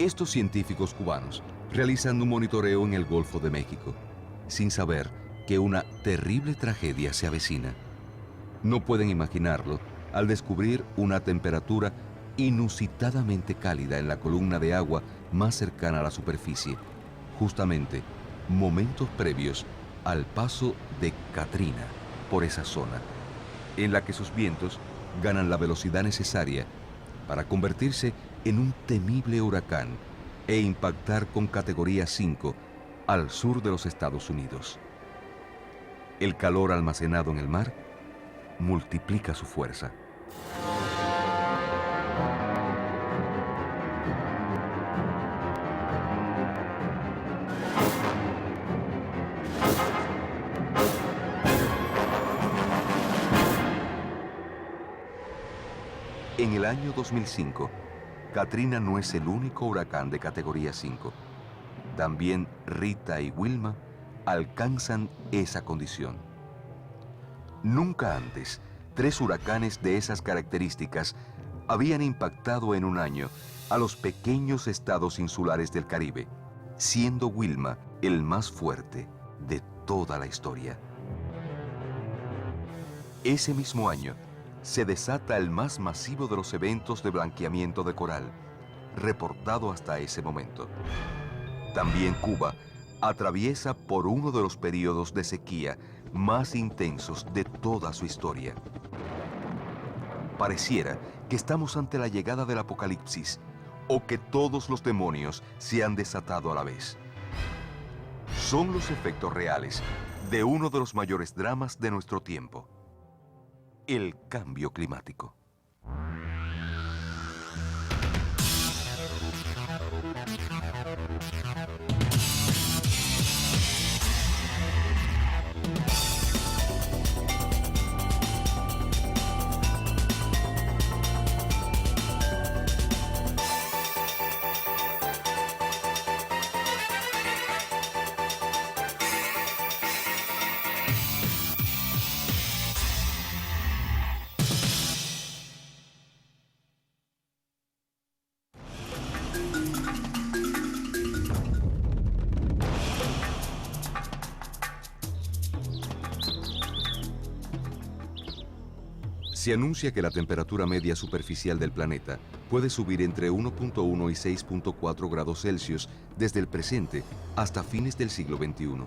Estos científicos cubanos realizan un monitoreo en el Golfo de México, sin saber que una terrible tragedia se avecina. No pueden imaginarlo al descubrir una temperatura inusitadamente cálida en la columna de agua más cercana a la superficie, justamente momentos previos al paso de Katrina por esa zona, en la que sus vientos ganan la velocidad necesaria para convertirse en un temible huracán e impactar con categoría 5 al sur de los Estados Unidos. El calor almacenado en el mar multiplica su fuerza. En el año 2005, Katrina no es el único huracán de categoría 5. También Rita y Wilma alcanzan esa condición. Nunca antes, 3 huracanes de esas características habían impactado en un año a los pequeños estados insulares del Caribe, siendo Wilma el más fuerte de toda la historia. Ese mismo año, se desata el más masivo de los eventos de blanqueamiento de coral, reportado hasta ese momento. También Cuba atraviesa por uno de los periodos de sequía más intensos de toda su historia. Pareciera que estamos ante la llegada del apocalipsis o que todos los demonios se han desatado a la vez. Son los efectos reales de uno de los mayores dramas de nuestro tiempo: el cambio climático. Se anuncia que la temperatura media superficial del planeta puede subir entre 1.1 y 6.4 grados Celsius desde el presente hasta fines del siglo XXI.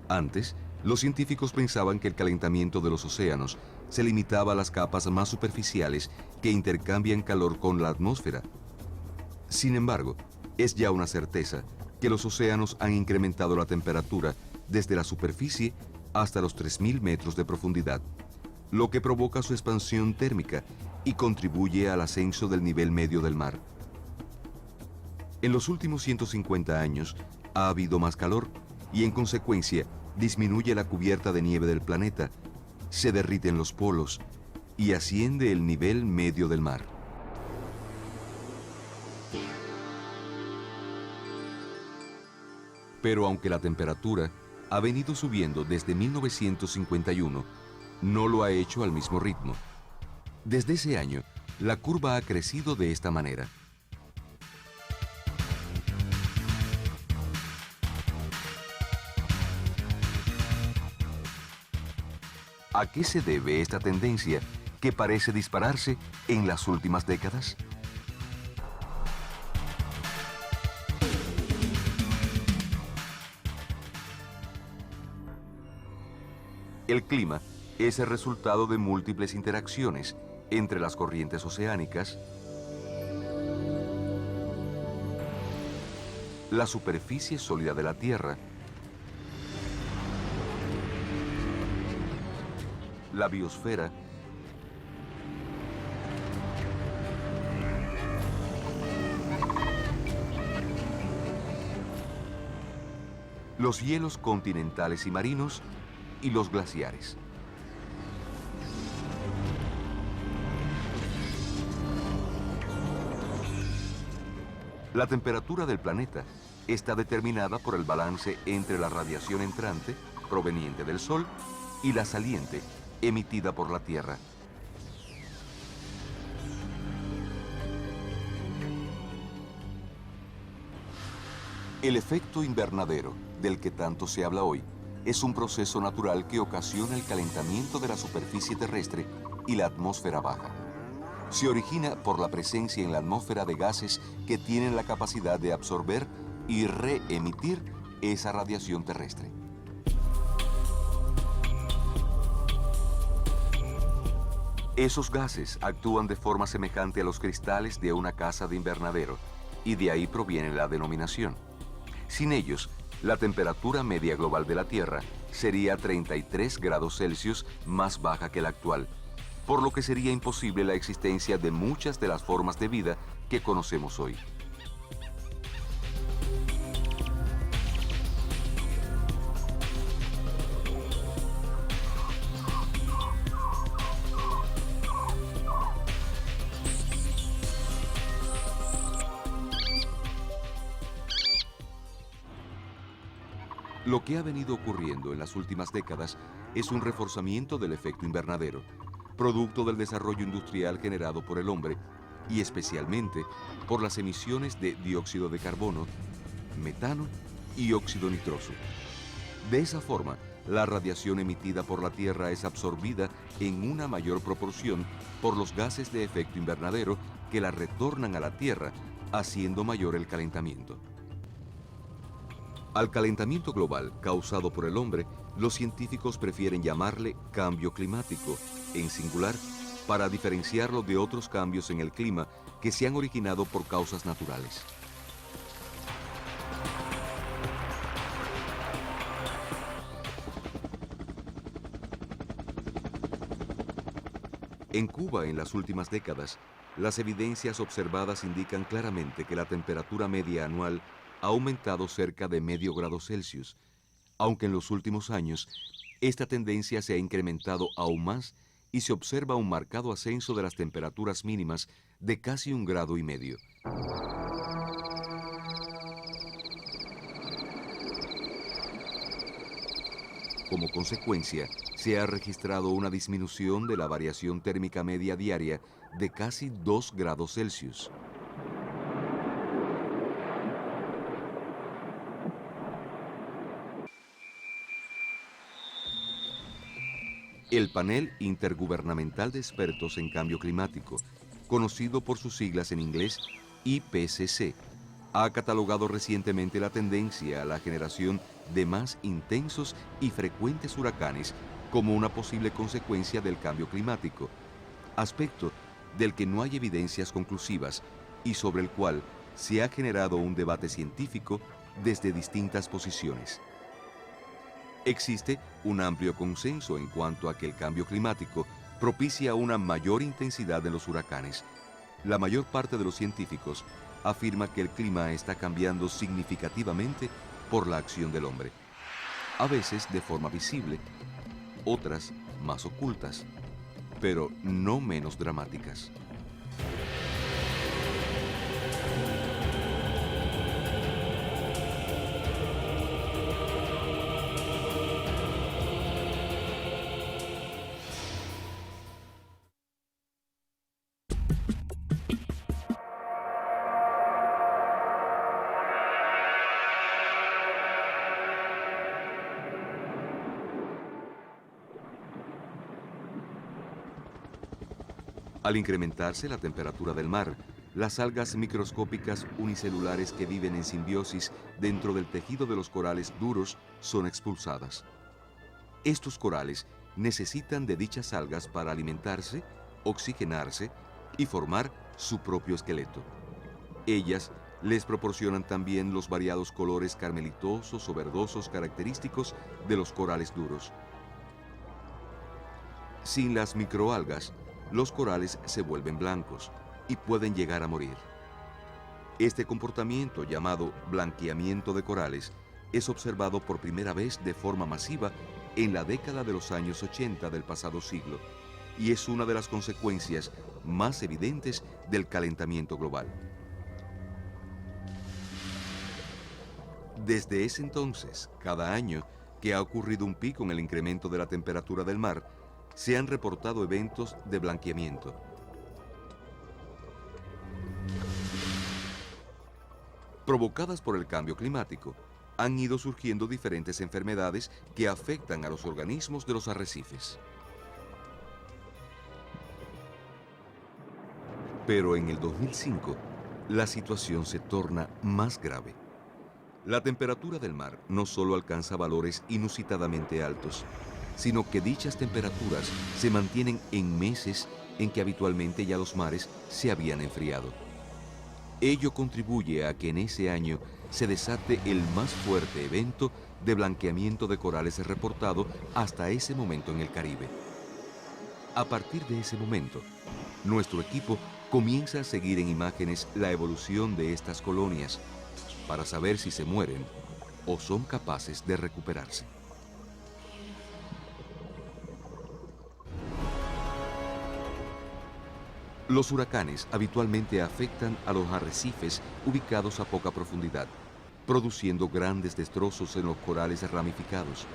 Antes, los científicos pensaban que el calentamiento de los océanos se limitaba a las capas más superficiales que intercambian calor con la atmósfera. Sin embargo, es ya una certeza que los océanos han incrementado la temperatura desde la superficie hasta los 3.000 metros de profundidad, lo que provoca su expansión térmica y contribuye al ascenso del nivel medio del mar. En los últimos 150 años ha habido más calor y en consecuencia disminuye la cubierta de nieve del planeta, se derriten los polos y asciende el nivel medio del mar. Pero aunque la temperatura ha venido subiendo desde 1951, no lo ha hecho al mismo ritmo. Desde ese año, la curva ha crecido de esta manera. ¿A qué se debe esta tendencia que parece dispararse en las últimas décadas? El clima es el resultado de múltiples interacciones entre las corrientes oceánicas, la superficie sólida de la Tierra, la biosfera, los hielos continentales y marinos y los glaciares. La temperatura del planeta está determinada por el balance entre la radiación entrante, proveniente del Sol, y la saliente, emitida por la Tierra. El efecto invernadero, del que tanto se habla hoy, es un proceso natural que ocasiona el calentamiento de la superficie terrestre y la atmósfera baja. Se origina por la presencia en la atmósfera de gases que tienen la capacidad de absorber y reemitir esa radiación terrestre. Esos gases actúan de forma semejante a los cristales de una casa de invernadero, y de ahí proviene la denominación. Sin ellos, la temperatura media global de la Tierra sería 33 grados Celsius más baja que la actual, por lo que sería imposible la existencia de muchas de las formas de vida que conocemos hoy. Lo que ha venido ocurriendo en las últimas décadas es un reforzamiento del efecto invernadero, producto del desarrollo industrial generado por el hombre y especialmente por las emisiones de dióxido de carbono, metano y óxido nitroso. De esa forma, la radiación emitida por la Tierra es absorbida en una mayor proporción por los gases de efecto invernadero que la retornan a la Tierra, haciendo mayor el calentamiento. Al calentamiento global causado por el hombre, los científicos prefieren llamarle cambio climático, en singular, para diferenciarlo de otros cambios en el clima que se han originado por causas naturales. En Cuba, en las últimas décadas, las evidencias observadas indican claramente que la temperatura media anual ha aumentado cerca de medio grado Celsius, aunque en los últimos años esta tendencia se ha incrementado aún más y se observa un marcado ascenso de las temperaturas mínimas de casi 1,5 grados. Como consecuencia, se ha registrado una disminución de la variación térmica media diaria de casi 2 grados Celsius. El Panel Intergubernamental de Expertos en Cambio Climático, conocido por sus siglas en inglés IPCC, ha catalogado recientemente la tendencia a la generación de más intensos y frecuentes huracanes como una posible consecuencia del cambio climático, aspecto del que no hay evidencias conclusivas y sobre el cual se ha generado un debate científico desde distintas posiciones. Existe un amplio consenso en cuanto a que el cambio climático propicia una mayor intensidad de los huracanes. La mayor parte de los científicos afirma que el clima está cambiando significativamente por la acción del hombre, a veces de forma visible, otras más ocultas, pero no menos dramáticas. Al incrementarse la temperatura del mar, las algas microscópicas unicelulares que viven en simbiosis dentro del tejido de los corales duros son expulsadas. Estos corales necesitan de dichas algas para alimentarse, oxigenarse y formar su propio esqueleto. Ellas les proporcionan también los variados colores carmelitosos o verdosos característicos de los corales duros. Sin las microalgas, los corales se vuelven blancos y pueden llegar a morir. Este comportamiento, llamado blanqueamiento de corales, es observado por primera vez de forma masiva en la década de los años 80 del pasado siglo y es una de las consecuencias más evidentes del calentamiento global. Desde ese entonces, cada año que ha ocurrido un pico en el incremento de la temperatura del mar, se han reportado eventos de blanqueamiento. Provocadas por el cambio climático, han ido surgiendo diferentes enfermedades que afectan a los organismos de los arrecifes. Pero en el 2005, la situación se torna más grave. La temperatura del mar no solo alcanza valores inusitadamente altos, sino que dichas temperaturas se mantienen en meses en que habitualmente ya los mares se habían enfriado. Ello contribuye a que en ese año se desate el más fuerte evento de blanqueamiento de corales reportado hasta ese momento en el Caribe. A partir de ese momento, nuestro equipo comienza a seguir en imágenes la evolución de estas colonias para saber si se mueren o son capaces de recuperarse. Los huracanes habitualmente afectan a los arrecifes ubicados a poca profundidad, produciendo grandes destrozos en los corales ramificados,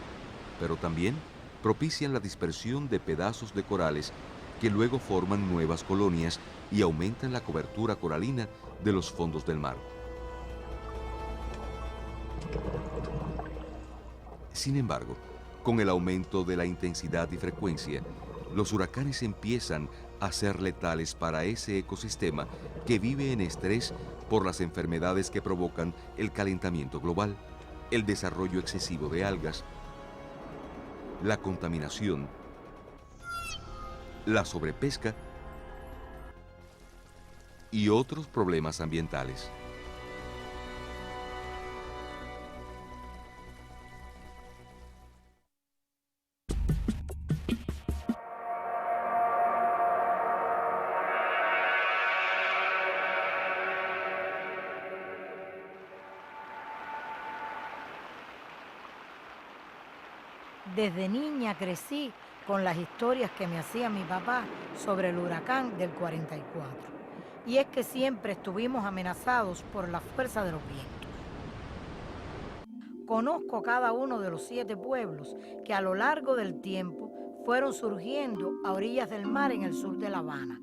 pero también propician la dispersión de pedazos de corales que luego forman nuevas colonias y aumentan la cobertura coralina de los fondos del mar. Sin embargo, con el aumento de la intensidad y frecuencia, los huracanes empiezan a ser letales para ese ecosistema que vive en estrés por las enfermedades que provocan el calentamiento global, el desarrollo excesivo de algas, la contaminación, la sobrepesca y otros problemas ambientales. Desde niña crecí con las historias que me hacía mi papá sobre el huracán del 44. Y es que siempre estuvimos amenazados por la fuerza de los vientos. Conozco cada uno de los 7 pueblos que a lo largo del tiempo fueron surgiendo a orillas del mar en el sur de La Habana.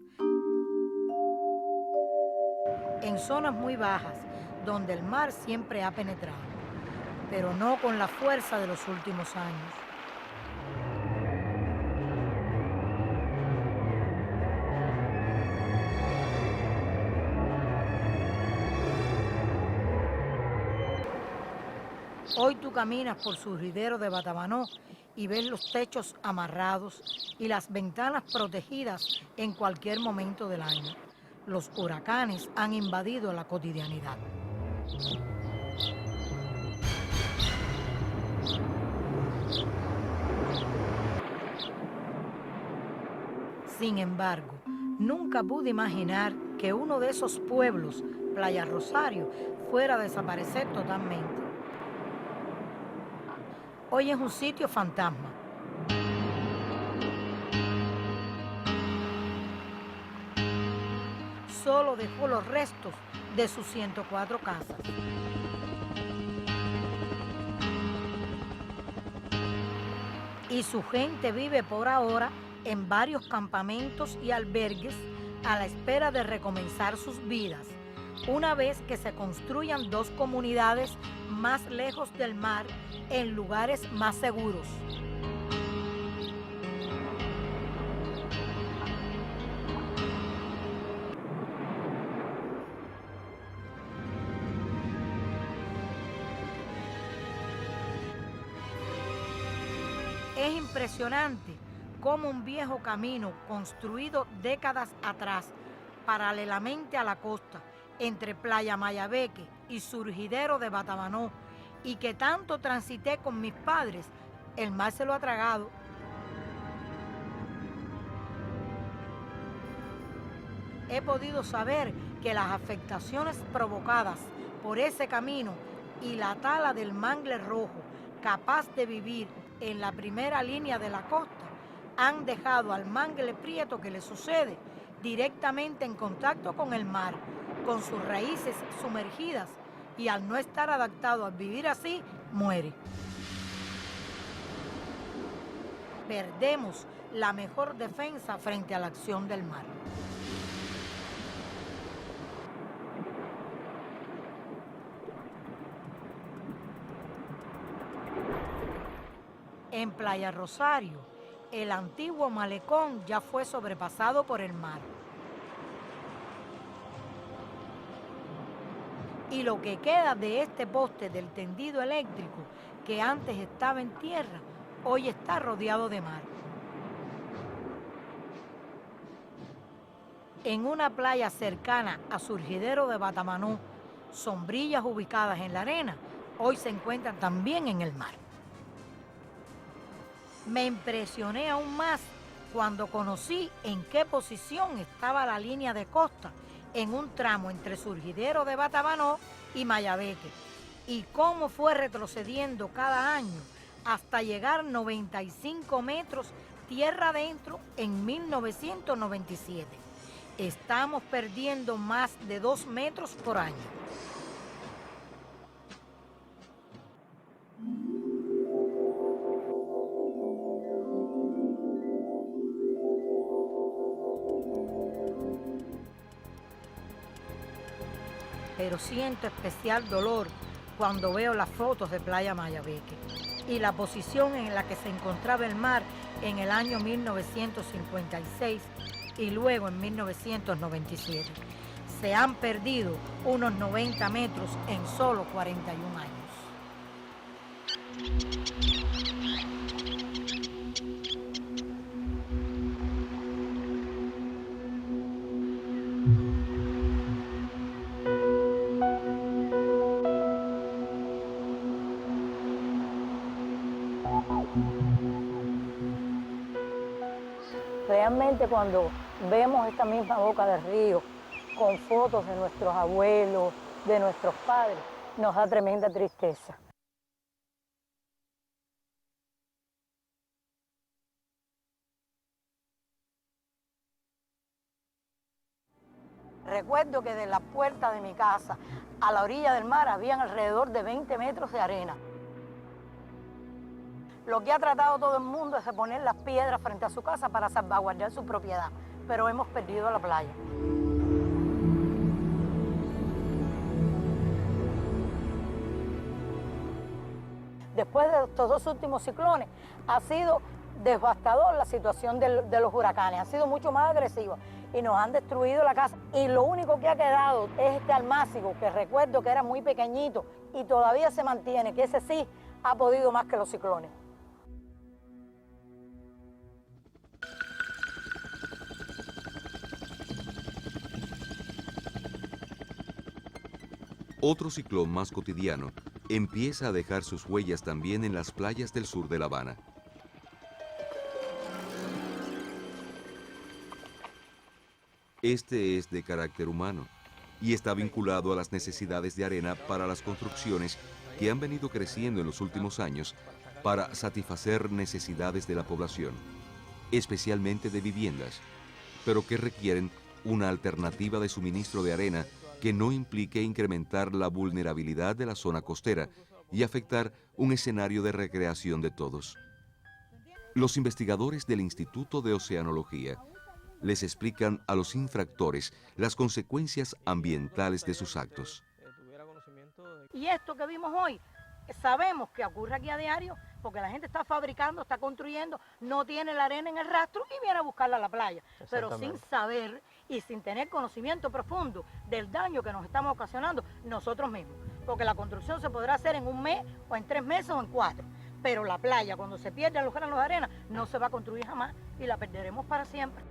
En zonas muy bajas, donde el mar siempre ha penetrado, pero no con la fuerza de los últimos años. Hoy tú caminas por Surgidero de Batabanó y ves los techos amarrados y las ventanas protegidas en cualquier momento del año. Los huracanes han invadido la cotidianidad. Sin embargo, nunca pude imaginar que uno de esos pueblos, Playa Rosario, fuera a desaparecer totalmente. Hoy es un sitio fantasma. Solo dejó los restos de sus 104 casas. Y su gente vive por ahora en varios campamentos y albergues a la espera de recomenzar sus vidas, una vez que se construyan 2 comunidades más lejos del mar, en lugares más seguros. Es impresionante cómo un viejo camino construido décadas atrás, paralelamente a la costa, entre Playa Mayabeque y Surgidero de Batabanó, y que tanto transité con mis padres, el mar se lo ha tragado. He podido saber que las afectaciones provocadas por ese camino y la tala del mangle rojo, capaz de vivir en la primera línea de la costa, han dejado al mangle prieto que le sucede directamente en contacto con el mar, con sus raíces sumergidas, y al no estar adaptado a vivir así, muere. Perdemos la mejor defensa frente a la acción del mar. En Playa Rosario, el antiguo malecón ya fue sobrepasado por el mar. Y lo que queda de este poste del tendido eléctrico, que antes estaba en tierra, hoy está rodeado de mar. En una playa cercana a Surgidero de Batamanó, sombrillas ubicadas en la arena, hoy se encuentran también en el mar. Me impresioné aún más cuando conocí en qué posición estaba la línea de costa en un tramo entre Surgidero de Batamanó y Mayabeque, y cómo fue retrocediendo cada año hasta llegar 95 metros tierra adentro en 1997. Estamos perdiendo más de 2 metros por año. Pero siento especial dolor cuando veo las fotos de Playa Mayabeque y la posición en la que se encontraba el mar en el año 1956 y luego en 1997. Se han perdido unos 90 metros en solo 41 años. Realmente cuando vemos esta misma boca del río con fotos de nuestros abuelos, de nuestros padres, nos da tremenda tristeza. Recuerdo que de la puerta de mi casa a la orilla del mar habían alrededor de 20 metros de arena. Lo que ha tratado todo el mundo es de poner las piedras frente a su casa para salvaguardar su propiedad, pero hemos perdido la playa. Después de estos 2 últimos ciclones, ha sido devastador la situación de los huracanes, ha sido mucho más agresiva y nos han destruido la casa. Y lo único que ha quedado es este almácigo, que recuerdo que era muy pequeñito y todavía se mantiene, que ese sí ha podido más que los ciclones. Otro ciclón más cotidiano empieza a dejar sus huellas también en las playas del sur de La Habana. Este es de carácter humano y está vinculado a las necesidades de arena para las construcciones que han venido creciendo en los últimos años para satisfacer necesidades de la población, especialmente de viviendas, pero que requieren una alternativa de suministro de arena que no implique incrementar la vulnerabilidad de la zona costera y afectar un escenario de recreación de todos. Los investigadores del Instituto de Oceanología les explican a los infractores las consecuencias ambientales de sus actos. Y esto que vimos hoy, sabemos que ocurre aquí a diario porque la gente está fabricando, está construyendo, no tiene la arena en el rastro y viene a buscarla a la playa, pero sin saber y sin tener conocimiento profundo del daño que nos estamos ocasionando nosotros mismos, porque la construcción se podrá hacer en 1 mes o en 3 meses o en 4, pero la playa, cuando se pierden los granos de arena, no se va a construir jamás y la perderemos para siempre.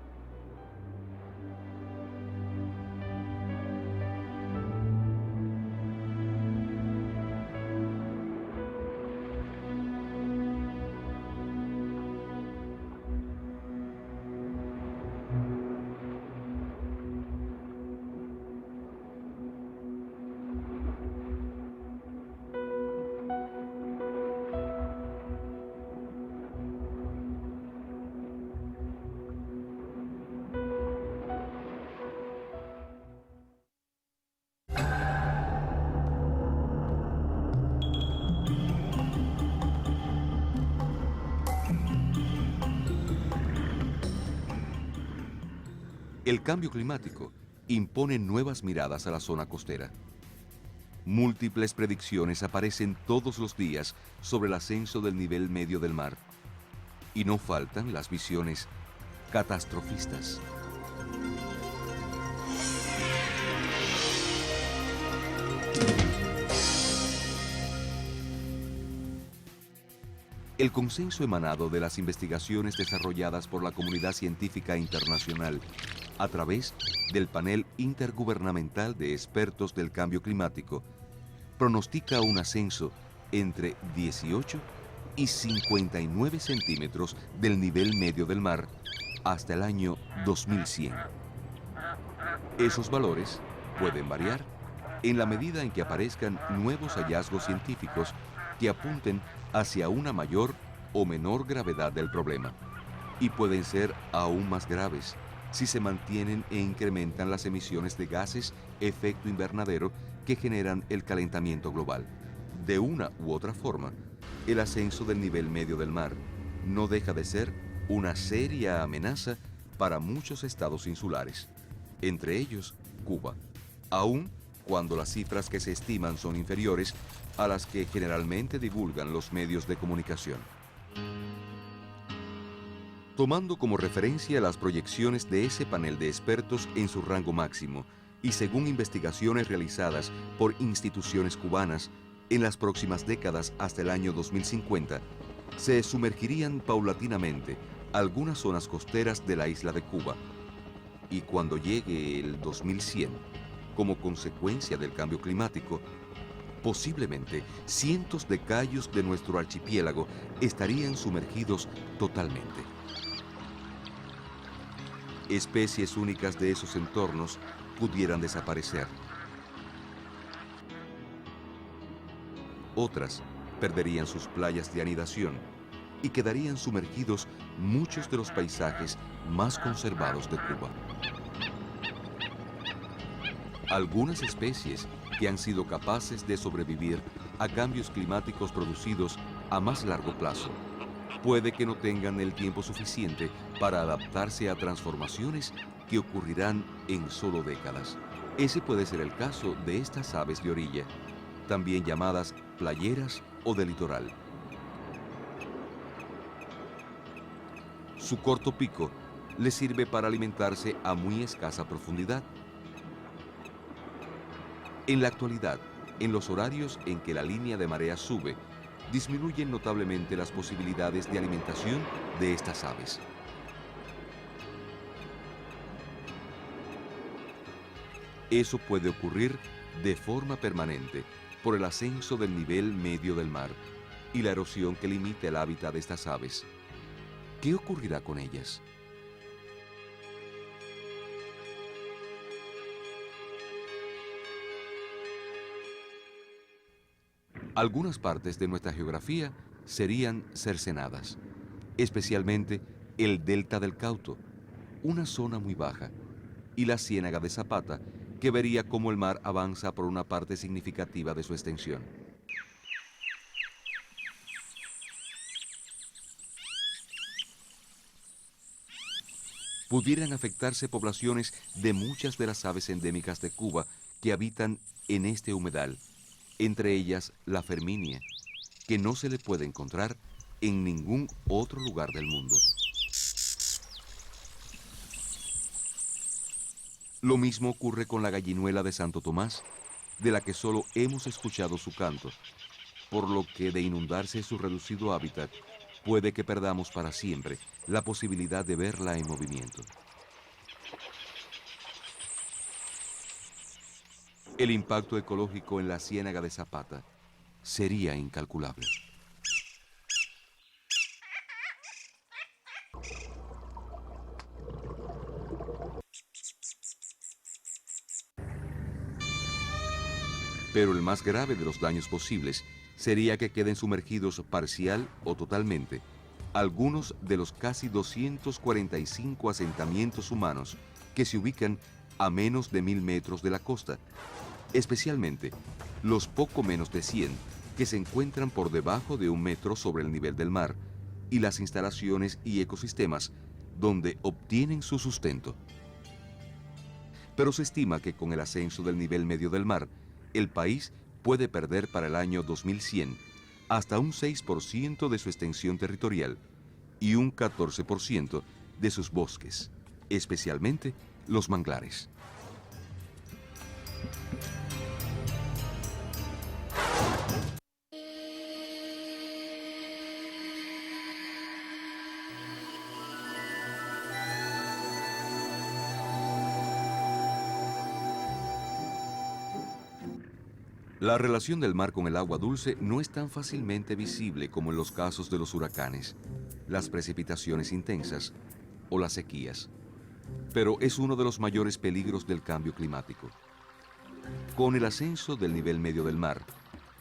El cambio climático impone nuevas miradas a la zona costera. Múltiples predicciones aparecen todos los días sobre el ascenso del nivel medio del mar Y no faltan las visiones catastrofistas. El consenso emanado de las investigaciones desarrolladas por la comunidad científica internacional a través del panel intergubernamental de expertos del cambio climático pronostica un ascenso entre 18 y 59 centímetros del nivel medio del mar hasta el año 2100. Esos valores pueden variar en la medida en que aparezcan nuevos hallazgos científicos que apunten hacia una mayor o menor gravedad del problema, y pueden ser aún más graves si se mantienen e incrementan las emisiones de gases efecto invernadero que generan el calentamiento global. De una u otra forma, el ascenso del nivel medio del mar no deja de ser una seria amenaza para muchos estados insulares, entre ellos Cuba, aun cuando las cifras que se estiman son inferiores a las que generalmente divulgan los medios de comunicación. Tomando como referencia las proyecciones de ese panel de expertos en su rango máximo y según investigaciones realizadas por instituciones cubanas, en las próximas décadas hasta el año 2050, se sumergirían paulatinamente algunas zonas costeras de la isla de Cuba. Y cuando llegue el 2100, como consecuencia del cambio climático, posiblemente cientos de cayos de nuestro archipiélago estarían sumergidos totalmente. Especies únicas de esos entornos pudieran desaparecer. Otras perderían sus playas de anidación y quedarían sumergidos muchos de los paisajes más conservados de Cuba. Algunas especies que han sido capaces de sobrevivir a cambios climáticos producidos a más largo plazo, puede que no tengan el tiempo suficiente para adaptarse a transformaciones que ocurrirán en solo décadas. Ese puede ser el caso de estas aves de orilla, también llamadas playeras o de litoral. Su corto pico les sirve para alimentarse a muy escasa profundidad. En la actualidad, en los horarios en que la línea de marea sube, disminuyen notablemente las posibilidades de alimentación de estas aves. Eso puede ocurrir de forma permanente por el ascenso del nivel medio del mar y la erosión que limita el hábitat de estas aves. ¿Qué ocurrirá con ellas? Algunas partes de nuestra geografía serían cercenadas, especialmente el delta del Cauto, una zona muy baja, y la Ciénaga de Zapata, que vería cómo el mar avanza por una parte significativa de su extensión. Pudieran afectarse poblaciones de muchas de las aves endémicas de Cuba que habitan en este humedal, entre ellas la ferminia, que no se le puede encontrar en ningún otro lugar del mundo. Lo mismo ocurre con la gallinuela de Santo Tomás, de la que solo hemos escuchado su canto, por lo que de inundarse su reducido hábitat, puede que perdamos para siempre la posibilidad de verla en movimiento. El impacto ecológico en la Ciénaga de Zapata sería incalculable. Pero el más grave de los daños posibles sería que queden sumergidos parcial o totalmente algunos de los casi 245 asentamientos humanos que se ubican a menos de 1000 metros de la costa, especialmente los poco menos de 100 que se encuentran por debajo de 1 metro sobre el nivel del mar y las instalaciones y ecosistemas donde obtienen su sustento. Pero se estima que con el ascenso del nivel medio del mar, el país puede perder para el año 2100 hasta un 6% de su extensión territorial y un 14% de sus bosques, especialmente los manglares. La relación del mar con el agua dulce no es tan fácilmente visible como en los casos de los huracanes, las precipitaciones intensas o las sequías, pero es uno de los mayores peligros del cambio climático. Con el ascenso del nivel medio del mar,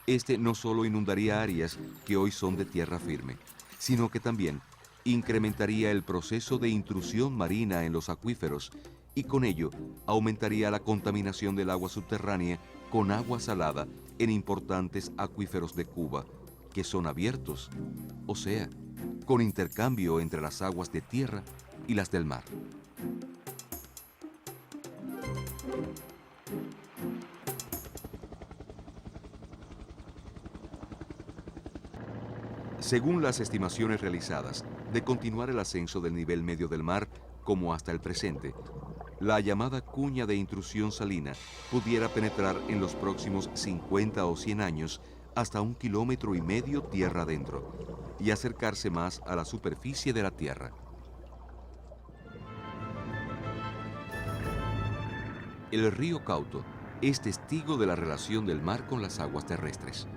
este no solo inundaría áreas que hoy son de tierra firme, sino que también incrementaría el proceso de intrusión marina en los acuíferos y con ello aumentaría la contaminación del agua subterránea con agua salada en importantes acuíferos de Cuba, que son abiertos, o sea, con intercambio entre las aguas de tierra y las del mar. Según las estimaciones realizadas, de continuar el ascenso del nivel medio del mar como hasta el presente, la llamada cuña de intrusión salina pudiera penetrar en los próximos 50 o 100 años hasta 1,5 kilómetros tierra adentro y acercarse más a la superficie de la Tierra. El río Cauto es testigo de la relación del mar con las aguas terrestres.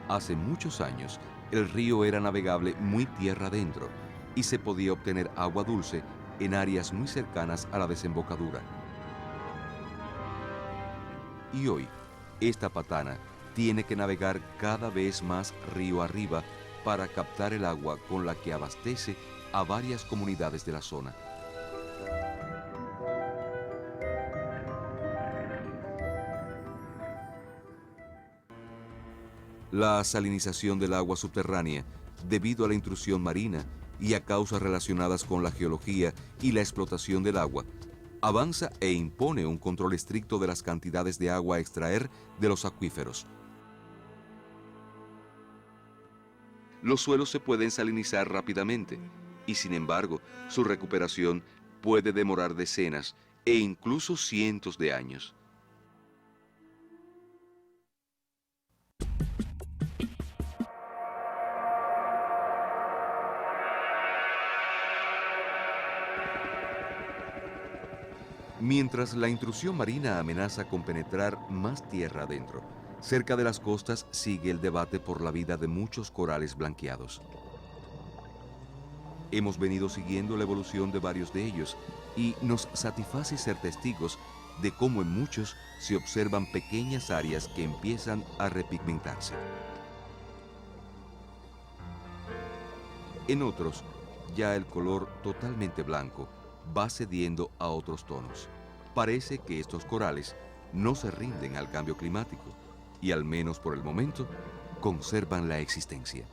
Hace muchos años, el río era navegable muy tierra adentro y se podía obtener agua dulce en áreas muy cercanas a la desembocadura. Y hoy, esta patana tiene que navegar cada vez más río arriba para captar el agua con la que abastece a varias comunidades de la zona. La salinización del agua subterránea, debido a la intrusión marina y a causas relacionadas con la geología y la explotación del agua, avanza e impone un control estricto de las cantidades de agua a extraer de los acuíferos. Los suelos se pueden salinizar rápidamente y, sin embargo, su recuperación puede demorar decenas e incluso cientos de años. Mientras la intrusión marina amenaza con penetrar más tierra adentro, cerca de las costas sigue el debate por la vida de muchos corales blanqueados. Hemos venido siguiendo la evolución de varios de ellos y nos satisface ser testigos de cómo en muchos se observan pequeñas áreas que empiezan a repigmentarse. En otros, ya el color totalmente blanco va cediendo a otros tonos. Parece que estos corales no se rinden al cambio climático y, al menos por el momento, conservan la existencia.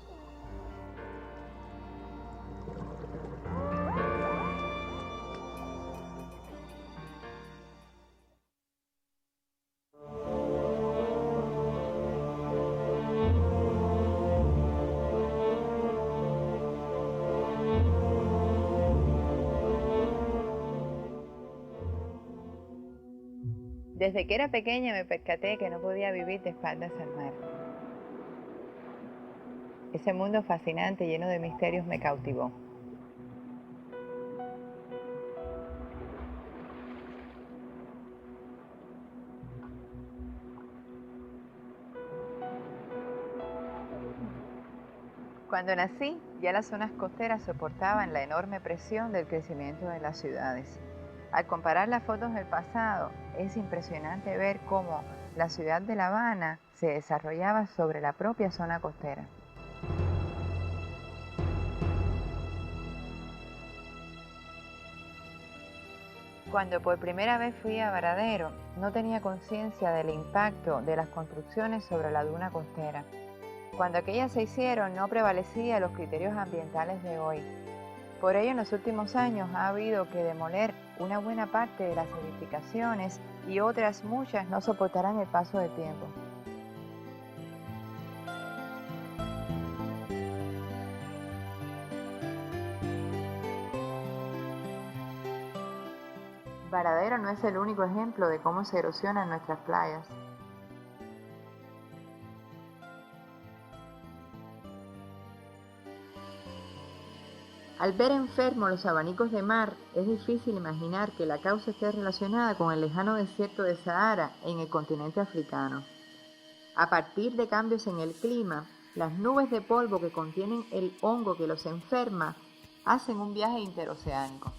Desde que era pequeña me percaté que no podía vivir de espaldas al mar. Ese mundo fascinante, lleno de misterios, me cautivó. Cuando nací, ya las zonas costeras soportaban la enorme presión del crecimiento de las ciudades. Al comparar las fotos del pasado, es impresionante ver cómo la ciudad de La Habana se desarrollaba sobre la propia zona costera. Cuando por primera vez fui a Varadero, no tenía conciencia del impacto de las construcciones sobre la duna costera. Cuando aquellas se hicieron, no prevalecían los criterios ambientales de hoy. Por ello, en los últimos años ha habido que demoler una buena parte de las edificaciones y otras muchas no soportarán el paso del tiempo. Varadero no es el único ejemplo de cómo se erosionan nuestras playas. Al ver enfermos los abanicos de mar, es difícil imaginar que la causa esté relacionada con el lejano desierto de Sahara en el continente africano. A partir de cambios en el clima, las nubes de polvo que contienen el hongo que los enferma hacen un viaje interoceánico.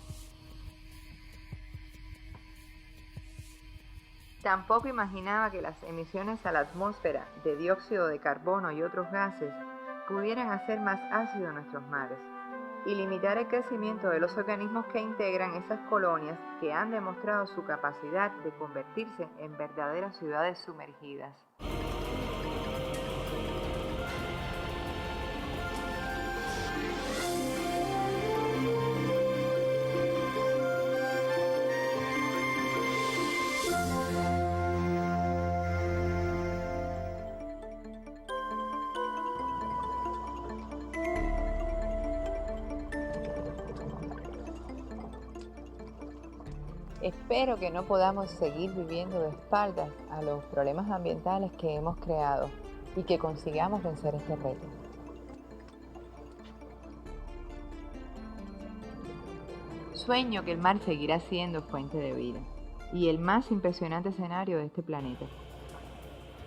Tampoco imaginaba que las emisiones a la atmósfera de dióxido de carbono y otros gases pudieran hacer más ácidos nuestros mares y limitar el crecimiento de los organismos que integran esas colonias que han demostrado su capacidad de convertirse en verdaderas ciudades sumergidas. Espero que no podamos seguir viviendo de espaldas a los problemas ambientales que hemos creado y que consigamos vencer este reto. Sueño que el mar seguirá siendo fuente de vida y el más impresionante escenario de este planeta.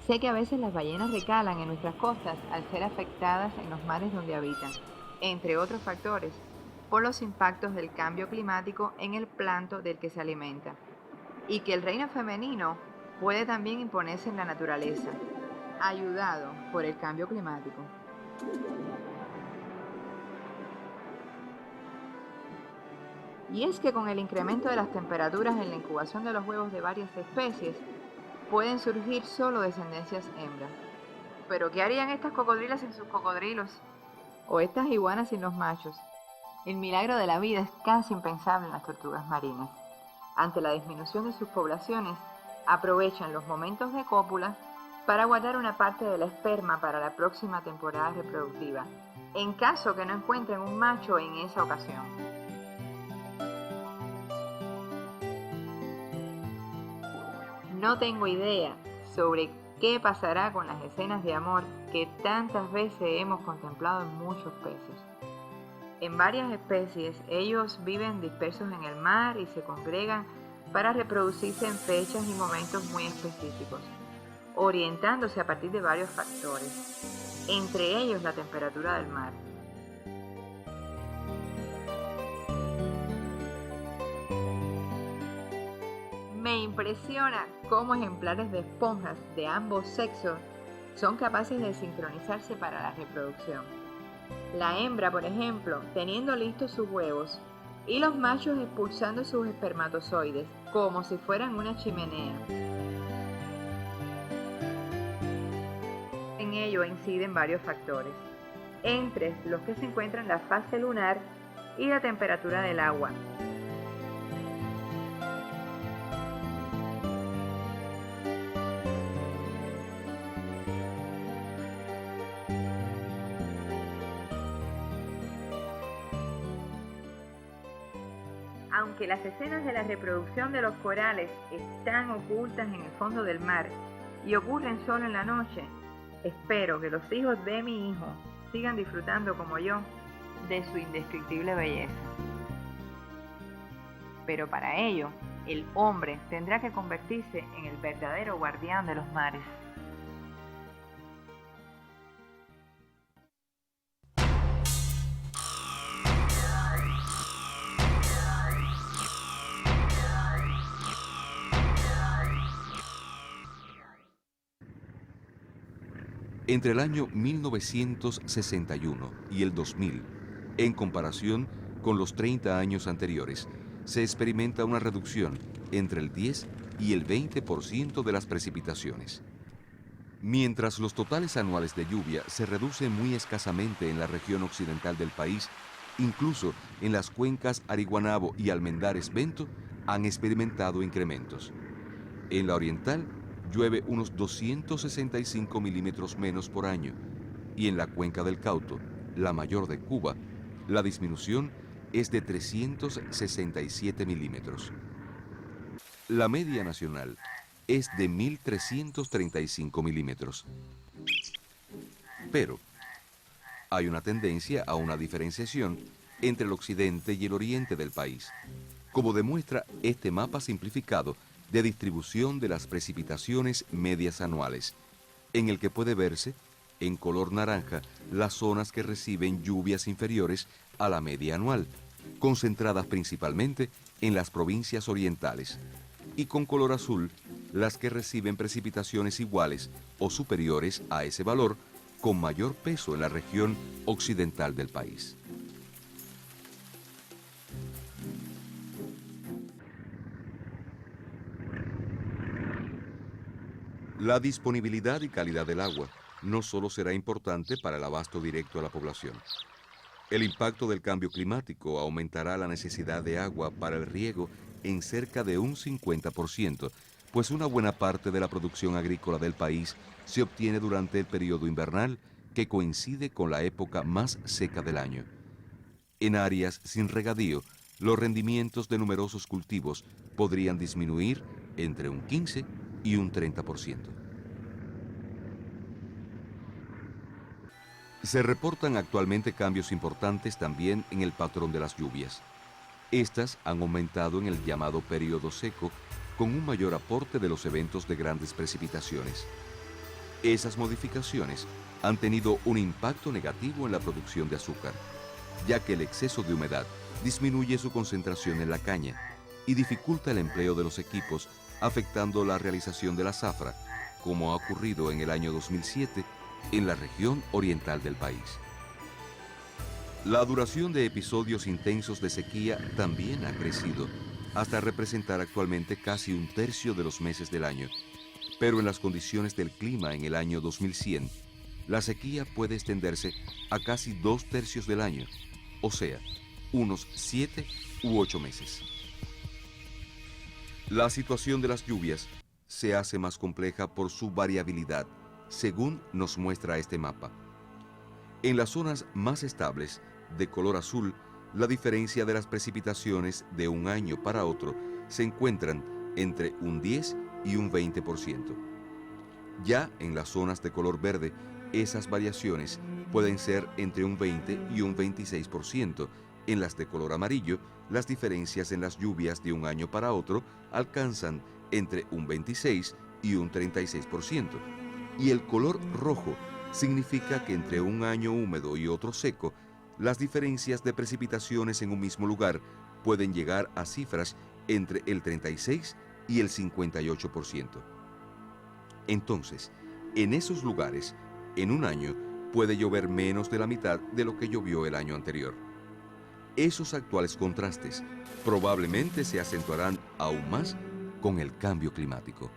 Sé que a veces las ballenas recalan en nuestras costas al ser afectadas en los mares donde habitan, entre otros factores, por los impactos del cambio climático en el plancton del que se alimenta, y que el reino femenino puede también imponerse en la naturaleza, ayudado por el cambio climático. Y es que con el incremento de las temperaturas en la incubación de los huevos de varias especies, pueden surgir solo descendencias hembras. ¿Pero qué harían estas cocodrilas sin sus cocodrilos? ¿O estas iguanas sin los machos? El milagro de la vida es casi impensable en las tortugas marinas. Ante la disminución de sus poblaciones, aprovechan los momentos de cópula para guardar una parte del esperma para la próxima temporada reproductiva, en caso que no encuentren un macho en esa ocasión. No tengo idea sobre qué pasará con las escenas de amor que tantas veces hemos contemplado en muchos peces. En varias especies, ellos viven dispersos en el mar y se congregan para reproducirse en fechas y momentos muy específicos, orientándose a partir de varios factores, entre ellos la temperatura del mar. Me impresiona cómo ejemplares de esponjas de ambos sexos son capaces de sincronizarse para la reproducción. La hembra, por ejemplo, teniendo listos sus huevos y los machos expulsando sus espermatozoides como si fueran una chimenea. En ello inciden varios factores, entre los que se encuentran la fase lunar y la temperatura del agua. Aunque las escenas de la reproducción de los corales están ocultas en el fondo del mar y ocurren solo en la noche, espero que los hijos de mi hijo sigan disfrutando como yo de su indescriptible belleza. Pero para ello, el hombre tendrá que convertirse en el verdadero guardián de los mares. Entre el año 1961 y el 2000, en comparación con los 30 años anteriores, se experimenta una reducción entre el 10 y el 20% de las precipitaciones. Mientras los totales anuales de lluvia se reducen muy escasamente en la región occidental del país, incluso en las cuencas Ariguanabo y Almendares-Bento han experimentado incrementos. En la oriental, llueve unos 265 milímetros menos por año, y en la cuenca del Cauto, la mayor de Cuba, la disminución es de 367 milímetros. La media nacional es de 1.335 milímetros. Pero hay una tendencia a una diferenciación entre el occidente y el oriente del país, como demuestra este mapa simplificado de distribución de las precipitaciones medias anuales, en el que puede verse en color naranja las zonas que reciben lluvias inferiores a la media anual, concentradas principalmente en las provincias orientales, y con color azul las que reciben precipitaciones iguales o superiores a ese valor, con mayor peso en la región occidental del país. La disponibilidad y calidad del agua no solo será importante para el abasto directo a la población. El impacto del cambio climático aumentará la necesidad de agua para el riego en cerca de un 50%, pues una buena parte de la producción agrícola del país se obtiene durante el periodo invernal, que coincide con la época más seca del año. En áreas sin regadío, los rendimientos de numerosos cultivos podrían disminuir entre un 15 y un 30%. Se reportan actualmente cambios importantes también en el patrón de las lluvias. Estas han aumentado en el llamado periodo seco, con un mayor aporte de los eventos de grandes precipitaciones. Esas modificaciones han tenido un impacto negativo en la producción de azúcar, ya que el exceso de humedad disminuye su concentración en la caña y dificulta el empleo de los equipos, afectando la realización de la zafra, como ha ocurrido en el año 2007 en la región oriental del país. La duración de episodios intensos de sequía también ha crecido, hasta representar actualmente casi un tercio de los meses del año. Pero en las condiciones del clima en el año 2100, la sequía puede extenderse a casi 2/3 del año, o sea, unos 7 u 8 meses. La situación de las lluvias se hace más compleja por su variabilidad, según nos muestra este mapa. En las zonas más estables, de color azul, la diferencia de las precipitaciones de un año para otro se encuentran entre un 10 y un 20%. Ya en las zonas de color verde, esas variaciones pueden ser entre un 20 y un 26%. En las de color amarillo, las diferencias en las lluvias de un año para otro alcanzan entre un 26 y un 36%. Y el color rojo significa que entre un año húmedo y otro seco, las diferencias de precipitaciones en un mismo lugar pueden llegar a cifras entre el 36 y el 58%. Entonces, en esos lugares, en un año, puede llover menos de la mitad de lo que llovió el año anterior. Esos actuales contrastes probablemente se acentuarán aún más con el cambio climático.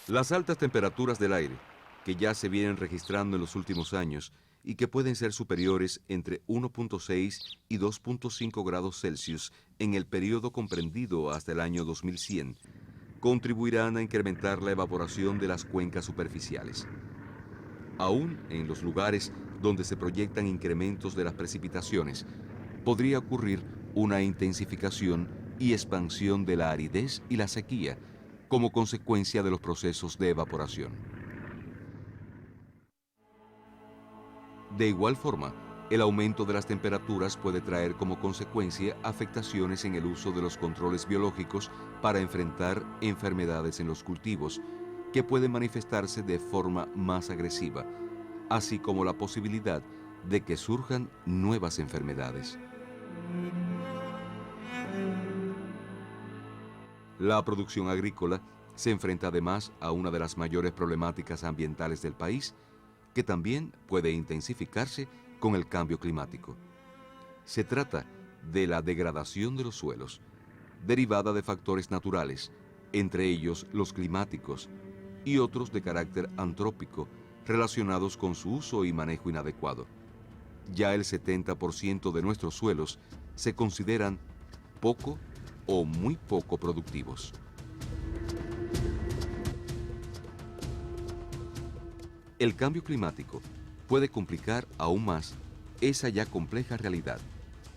Las altas temperaturas del aire, que ya se vienen registrando en los últimos años y que pueden ser superiores entre 1.6 y 2.5 grados Celsius en el periodo comprendido hasta el año 2100, contribuirán a incrementar la evaporación de las cuencas superficiales. Aún en los lugares donde se proyectan incrementos de las precipitaciones, podría ocurrir una intensificación y expansión de la aridez y la sequía como consecuencia de los procesos de evaporación. De igual forma, el aumento de las temperaturas puede traer como consecuencia afectaciones en el uso de los controles biológicos para enfrentar enfermedades en los cultivos, que pueden manifestarse de forma más agresiva, así como la posibilidad de que surjan nuevas enfermedades. La producción agrícola se enfrenta además a una de las mayores problemáticas ambientales del país, que también puede intensificarse con el cambio climático. Se trata de la degradación de los suelos, derivada de factores naturales, entre ellos los climáticos, y otros de carácter antrópico, relacionados con su uso y manejo inadecuado. Ya el 70% de nuestros suelos se consideran poco o muy poco productivos. El cambio climático puede complicar aún más esa ya compleja realidad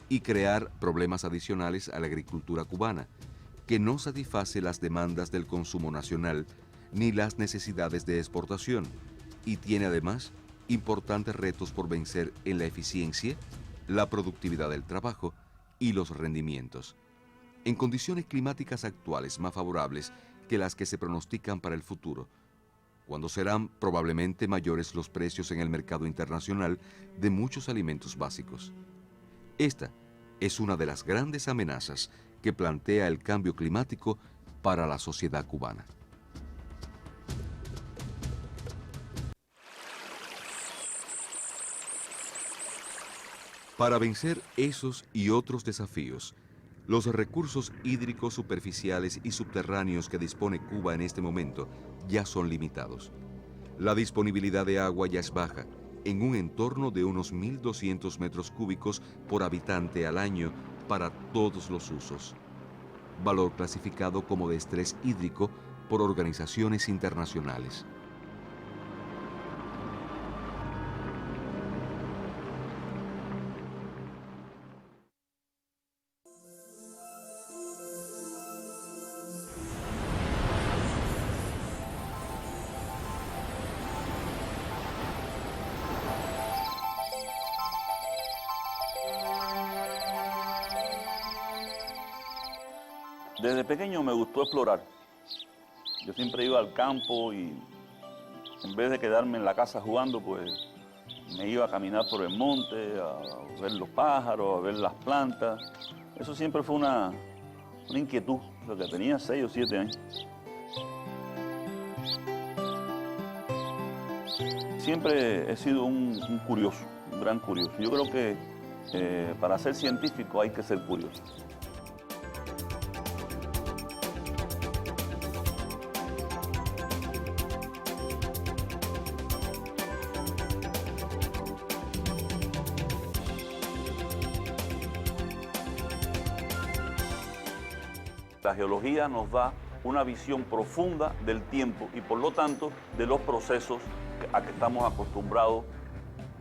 y crear problemas adicionales a la agricultura cubana, que no satisface las demandas del consumo nacional ni las necesidades de exportación, y tiene además importantes retos por vencer en la eficiencia, la productividad del trabajo y los rendimientos. En condiciones climáticas actuales más favorables que las que se pronostican para el futuro, cuando serán probablemente mayores los precios en el mercado internacional de muchos alimentos básicos. Esta es una de las grandes amenazas que plantea el cambio climático para la sociedad cubana. Para vencer esos y otros desafíos, los recursos hídricos superficiales y subterráneos que dispone Cuba en este momento ya son limitados. La disponibilidad de agua ya es baja, en un entorno de unos 1.200 metros cúbicos por habitante al año para todos los usos. Valor clasificado como de estrés hídrico por organizaciones internacionales. Desde pequeño me gustó explorar. Yo siempre iba al campo y en vez de quedarme en la casa jugando, pues me iba a caminar por el monte, a ver los pájaros, a ver las plantas. Eso siempre fue una inquietud, porque tenía 6 o 7 años. Siempre he sido un curioso, un gran curioso. Yo creo que para ser científico hay que ser curioso. La geología nos da una visión profunda del tiempo y por lo tanto de los procesos a que estamos acostumbrados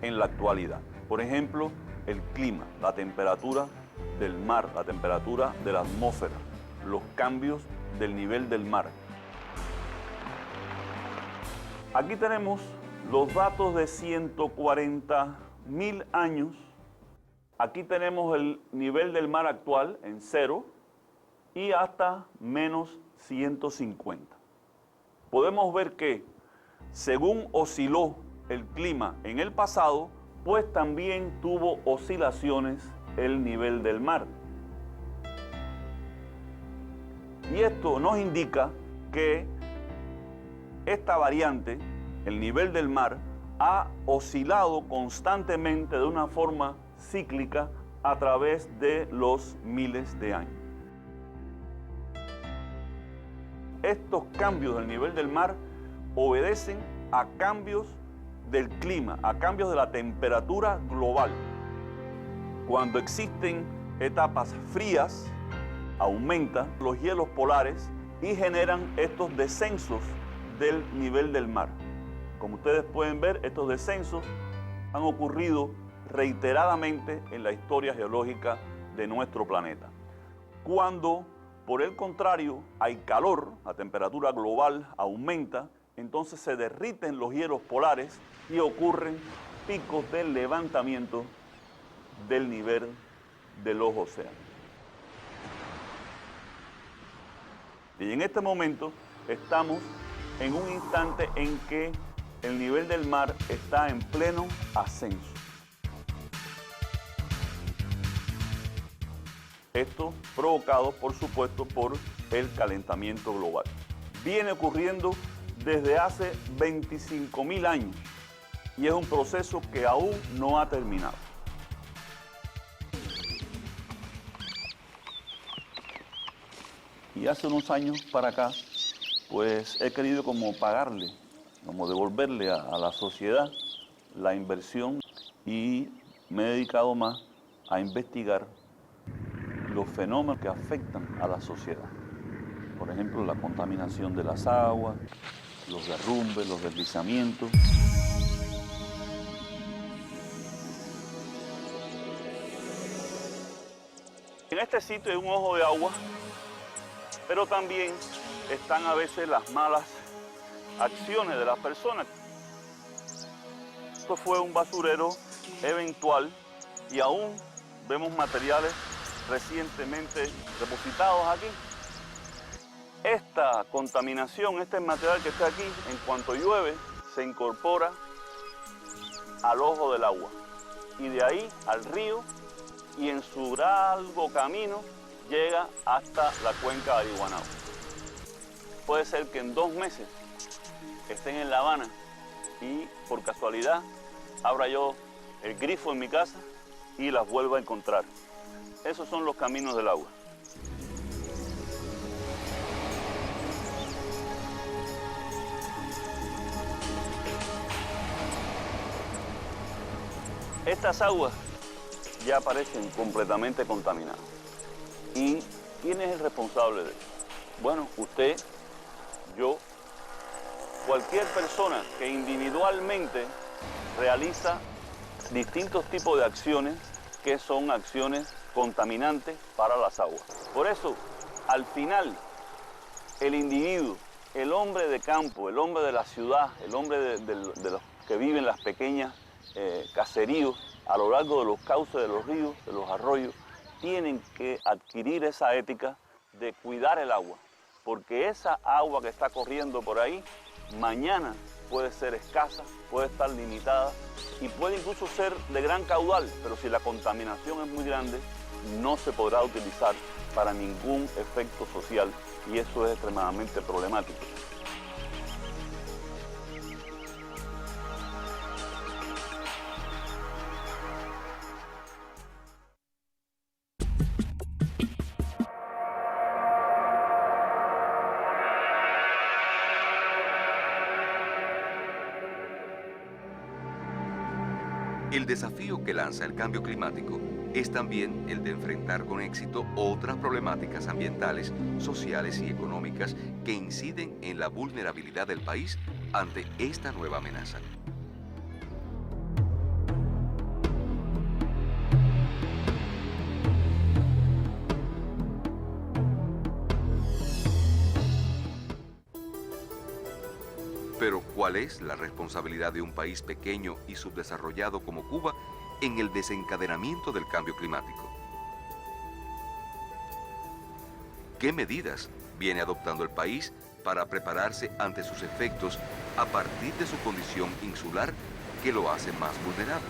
en la actualidad. Por ejemplo, el clima, la temperatura del mar, la temperatura de la atmósfera, los cambios del nivel del mar. Aquí tenemos los datos de 140.000 años. Aquí tenemos el nivel del mar actual en 0 y hasta menos 150. Podemos ver que según osciló el clima en el pasado, pues también tuvo oscilaciones el nivel del mar. Y esto nos indica que esta variante, el nivel del mar, ha oscilado constantemente de una forma cíclica a través de los miles de años. Estos cambios del nivel del mar obedecen a cambios del clima, a cambios de la temperatura global. Cuando existen etapas frías, aumentan los hielos polares y generan estos descensos del nivel del mar. Como ustedes pueden ver, estos descensos han ocurrido reiteradamente en la historia geológica de nuestro planeta. Cuando, por el contrario, hay calor, la temperatura global aumenta, entonces se derriten los hielos polares y ocurren picos de levantamiento del nivel de los océanos. Y en este momento estamos en un instante en que el nivel del mar está en pleno ascenso. Esto provocado, por supuesto, por el calentamiento global. Viene ocurriendo desde hace 25.000 años y es un proceso que aún no ha terminado. Y hace unos años para acá, pues he querido como pagarle, como devolverle a la sociedad la inversión y me he dedicado más a investigar los fenómenos que afectan a la sociedad. Por ejemplo, la contaminación de las aguas, los derrumbes, los deslizamientos. En este sitio hay un ojo de agua, pero también están a veces las malas acciones de las personas. Esto fue un basurero eventual y aún vemos materiales recientemente depositados aquí. Esta contaminación, este material que está aquí, en cuanto llueve, se incorpora al ojo del agua y de ahí al río, y en su largo camino llega hasta la cuenca de Arihuanao. Puede ser que en 2 meses estén en La Habana y por casualidad abra yo el grifo en mi casa y las vuelva a encontrar. Esos son los caminos del agua. Estas aguas ya aparecen completamente contaminadas. ¿Y quién es el responsable de eso? Bueno, usted, yo, cualquier persona que individualmente realiza distintos tipos de acciones que son acciones contaminantes para las aguas. Por eso, al final, el individuo, el hombre de campo, el hombre de la ciudad, el hombre de los que viven en las pequeñas caseríos, a lo largo de los cauces de los ríos, de los arroyos, tienen que adquirir esa ética de cuidar el agua, porque esa agua que está corriendo por ahí, mañana puede ser escasa, puede estar limitada y puede incluso ser de gran caudal, pero si la contaminación es muy grande, no se podrá utilizar para ningún efecto social y eso es extremadamente problemático. El desafío que lanza el cambio climático es también el de enfrentar con éxito otras problemáticas ambientales, sociales y económicas que inciden en la vulnerabilidad del país ante esta nueva amenaza. Pero, ¿cuál es la responsabilidad de un país pequeño y subdesarrollado como Cuba en el desencadenamiento del cambio climático? ¿Qué medidas viene adoptando el país para prepararse ante sus efectos a partir de su condición insular que lo hace más vulnerable?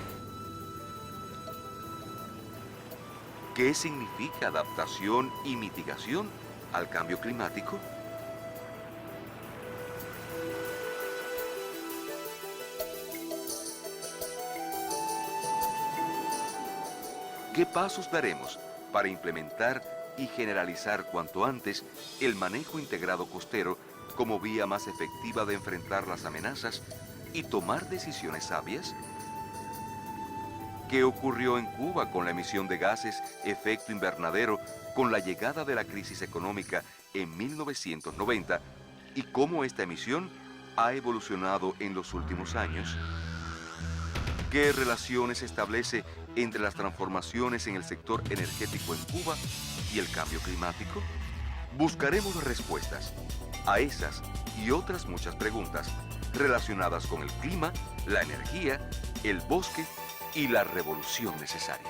¿Qué significa adaptación y mitigación al cambio climático? ¿Qué pasos daremos para implementar y generalizar cuanto antes el manejo integrado costero como vía más efectiva de enfrentar las amenazas y tomar decisiones sabias? ¿Qué ocurrió en Cuba con la emisión de gases efecto invernadero con la llegada de la crisis económica en 1990 y cómo esta emisión ha evolucionado en los últimos años? ¿Qué relaciones se establece entre las transformaciones en el sector energético en Cuba y el cambio climático? Buscaremos respuestas a esas y otras muchas preguntas relacionadas con el clima, la energía, el bosque y la revolución necesaria.